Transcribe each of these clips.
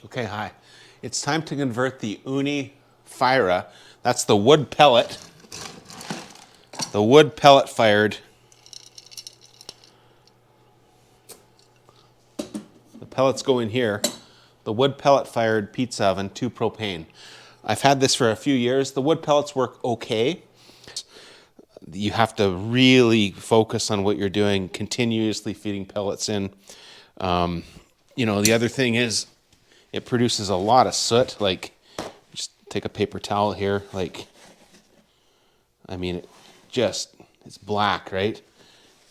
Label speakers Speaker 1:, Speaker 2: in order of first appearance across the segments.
Speaker 1: Okay, hi. It's time to convert the OONI FYRA, that's the wood pellet, the wood pellet fired. The pellets go in here. The wood pellet fired pizza oven to propane. I've had this for a few years. The wood pellets work okay. You have to really focus on what you're doing, continuously feeding pellets in. The other thing is it produces a lot of soot. Like, just take a paper towel here. It's black, right?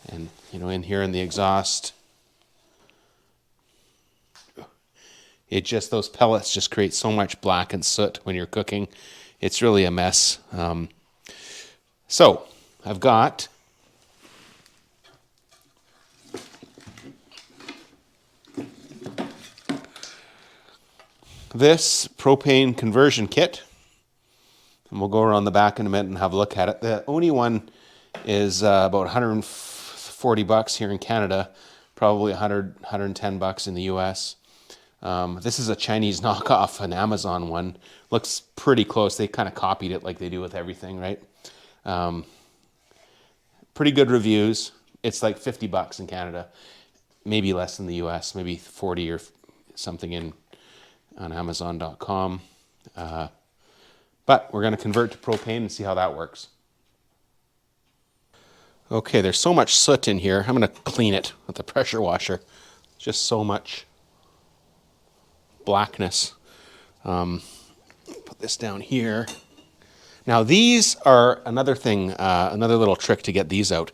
Speaker 1: And, in here in the exhaust, those pellets just create so much black and soot when you're cooking. It's really a mess. So I've got this propane conversion kit, and we'll go around the back in a minute and have a look at it. The OONI one is about 140 bucks here in Canada, probably 110 bucks in the US. This is a Chinese knockoff, an Amazon one. Looks pretty close. They kind of copied it like they do with everything, right? Pretty good reviews. It's like 50 bucks in Canada, maybe less in the US, maybe 40 or something on Amazon.com. But we're going to convert to propane and see how that works. Okay, there's so much soot in here. I'm going to clean it with the pressure washer. Just so much blackness. Put this down here. Now these are another thing, another little trick to get these out.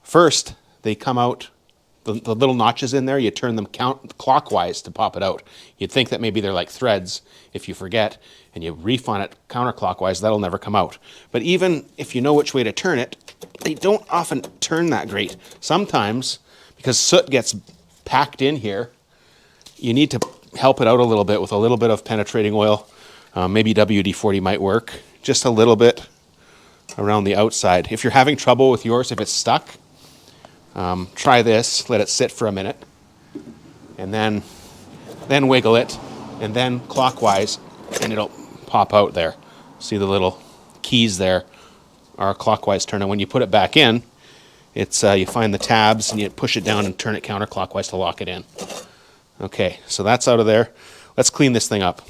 Speaker 1: First, they come out, the little notches in there, you turn them clockwise to pop it out. You'd think that maybe they're like threads if you forget, and you reef on it counterclockwise, that'll never come out. But even if you know which way to turn it, they don't often turn that great. Sometimes, because soot gets packed in here, you need to help it out a little bit with a little bit of penetrating oil. Maybe WD-40 might work. Just a little bit around the outside. If you're having trouble with yours, if it's stuck, try this. Let it sit for a minute, and then wiggle it, and then clockwise, and it'll pop out there. See the little keys there are clockwise turn. And when you put it back in, it's you find the tabs and you push it down and turn it counterclockwise to lock it in. Okay, so that's out of there. Let's clean this thing up.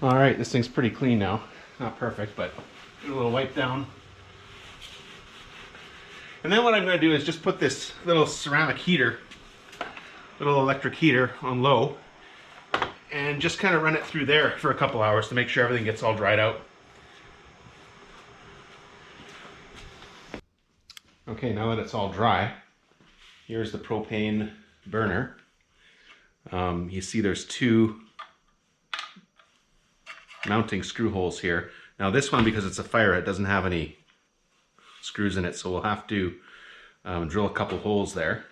Speaker 1: All right, this thing's pretty clean now. Not perfect, but a little wipe down. And then what I'm going to do is just put this little ceramic heater, little electric heater on low, and just kind of run it through there for a couple hours to make sure everything gets all dried out. Okay, now that it's all dry, here's the propane burner. You see there's two mounting screw holes here. Now this one, because it's a fire, it doesn't have any screws in it, so we'll have to drill a couple holes there.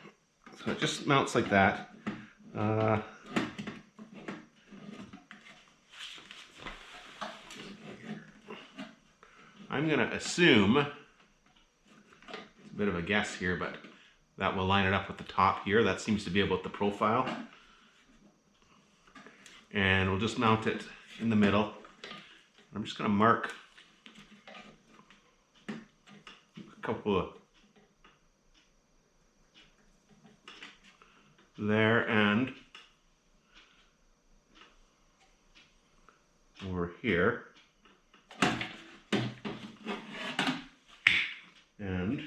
Speaker 1: So it just mounts like that. I'm going to assume, it's a bit of a guess here, but that will line it up with the top here. That seems to be about the profile. And we'll just mount it in the middle. I'm just going to mark a couple of there and over here. And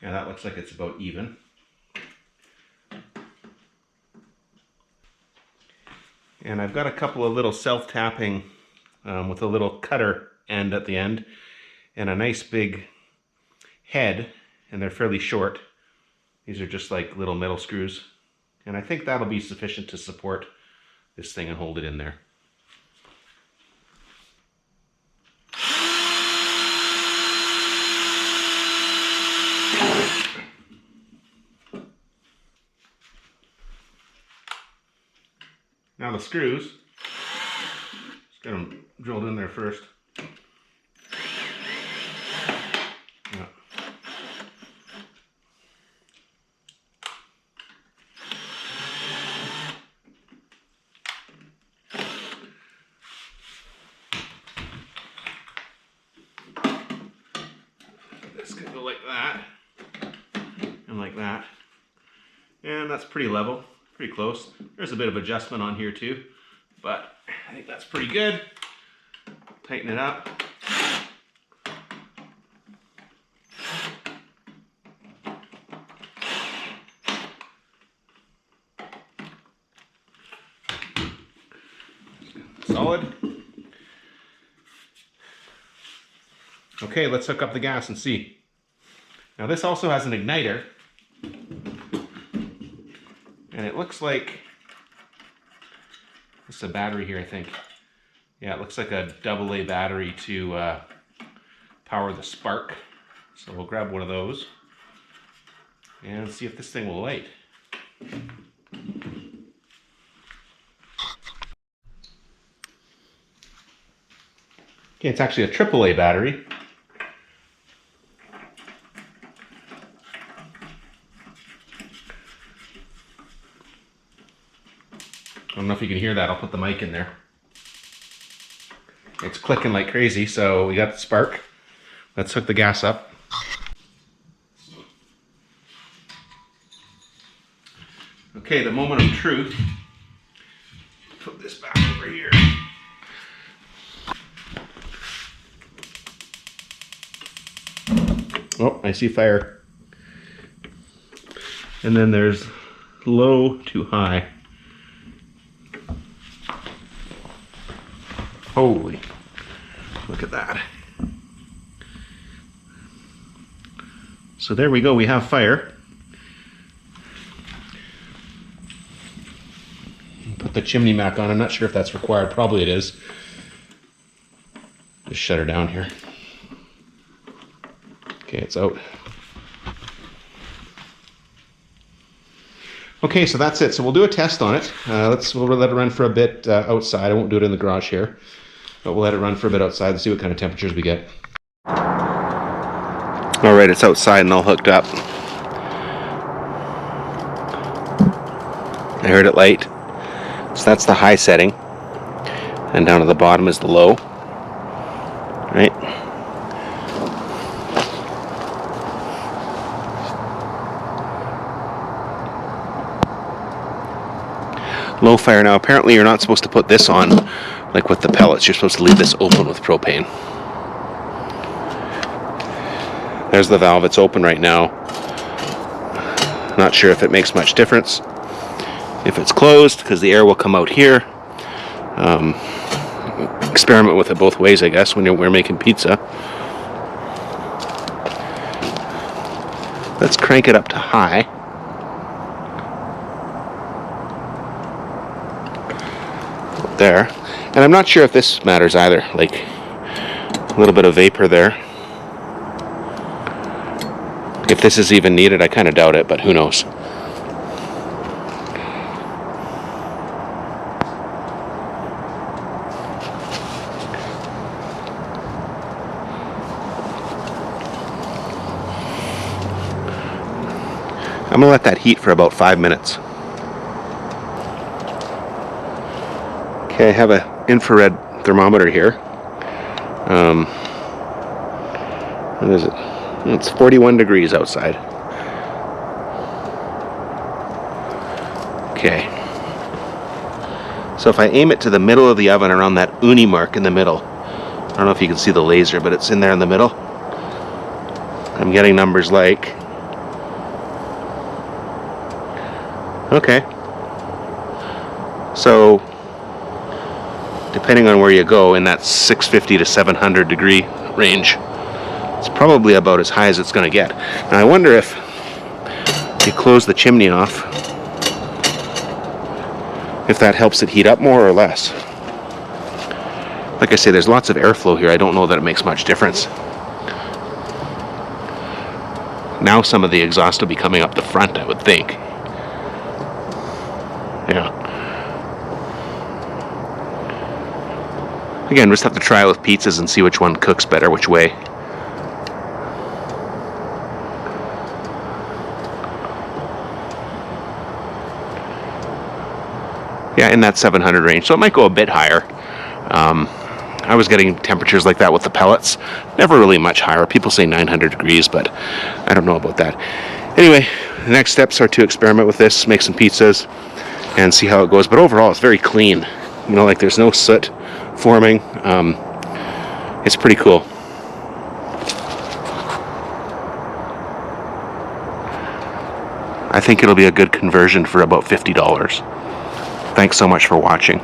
Speaker 1: yeah, that looks like it's about even. And I've got a couple of little self-tapping with a little cutter end at the end and a nice big head, and they're fairly short. These are just like little metal screws. And I think that'll be sufficient to support this thing and hold it in there. Now the screws, just get them drilled in there first. Yeah. This can go like that and like that, and that's pretty level. Pretty close. There's a bit of adjustment on here too, but I think that's pretty good. Tighten it up. Solid. Okay, let's hook up the gas and see. Now this also has an igniter. And it looks like, it's a battery here, I think. Yeah, it looks like a AA battery to power the spark. So we'll grab one of those and see if this thing will light. Okay, it's actually a AAA battery. I don't know if you can hear that. I'll put the mic in there. It's clicking like crazy, so we got the spark. Let's hook the gas up. Okay, the moment of truth. Put this back over here. Oh, I see fire. And then there's low to high. Holy, look at that. So there we go, we have fire. Put the chimney back on. I'm not sure if that's required, probably it is. Just shut her down here. Okay, it's out. Okay, so that's it. So we'll do a test on it. We'll let it run for a bit outside. I won't do it in the garage here. But we'll let it run for a bit outside and see what kind of temperatures we get. Alright, it's outside and all hooked up. I heard it light. So that's the high setting. And down at the bottom is the low. Right? Low fire. Now apparently you're not supposed to put this on like with the pellets. You're supposed to leave this open with propane. There's the valve. It's open right now. Not sure if it makes much difference if it's closed, because the air will come out here. Experiment with it both ways, I guess, when we're making pizza. Let's crank it up to high. There. And I'm not sure if this matters either, like a little bit of vapor there. If this is even needed, I kind of doubt it, but who knows. I'm gonna let that heat for about 5 minutes. Okay, I have an infrared thermometer here. What is it? It's 41 degrees outside. Okay. So if I aim it to the middle of the oven around that OONI mark in the middle, I don't know if you can see the laser, but it's in there in the middle. I'm getting numbers like, okay. So depending on where you go in that 650 to 700 degree range, it's probably about as high as it's going to get. Now I wonder if you close the chimney off, if that helps it heat up more or less. Like I say, there's lots of airflow here. I don't know that it makes much difference. Now some of the exhaust will be coming up the front, I would think. Yeah. Again, just have to try it with pizzas and see which one cooks better, which way. Yeah, in that 700 range, so it might go a bit higher. I was getting temperatures like that with the pellets. Never really much higher. People say 900 degrees, but I don't know about that. Anyway, the next steps are to experiment with this, make some pizzas, and see how it goes. But overall, it's very clean. You know, like there's no soot forming. It's pretty cool. I think it'll be a good conversion for about $50. Thanks so much for watching.